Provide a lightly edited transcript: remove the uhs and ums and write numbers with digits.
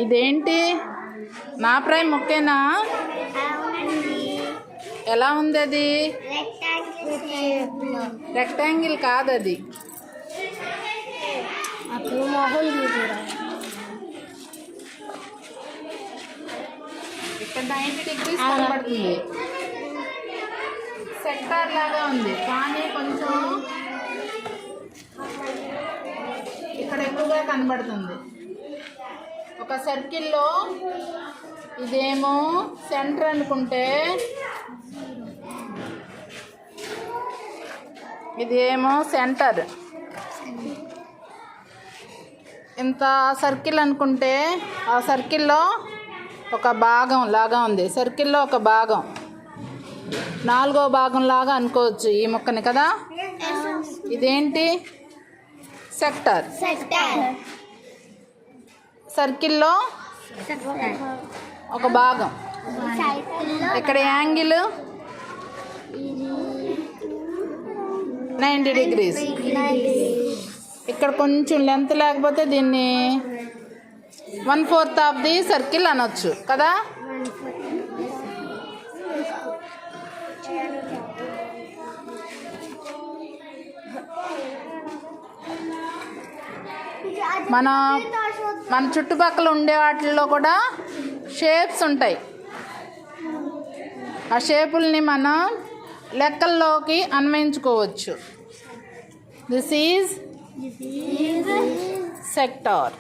ఇదేంటి? నా ప్రైమ్ ముక్కేనా? ఎలా ఉంది అది? రెక్టాంగిల్ కాదు అది. ఇక్కడ 90 degrees కనబడుతుంది. సెక్టార్ లాగా ఉంది కానీ కొంచెం ఇక్కడ ఎక్కువగా కనబడుతుంది. ఒక సర్కిల్లో ఇదేమో సెంటర్ అనుకుంటే ఇదేమో సెంటర్. ఇంత సర్కిల్ అనుకుంటే ఆ సర్కిల్లో ఒక భాగం లాగా ఉంది. సర్కిల్లో ఒక భాగం, 4వ భాగం లాగా అనుకోవచ్చు ఈ ముక్కని కదా. ఇదేంటి? సెక్టర్. సర్కిల్లో ఒక భాగం. ఇక్కడ యాంగిల్ 90 degrees. ఇక్కడ కొంచెం లెంత్ లేకపోతే దీన్ని 1/4 ఆఫ్ ది సర్కిల్ అనొచ్చు కదా. మన చుట్టుపక్కల ఉండే వాటిల్లో కూడా షేప్స్ ఉంటాయి. ఆ షేపుల్ని మనం లెక్కల్లోకి అన్వయించుకోవచ్చు. This is sector.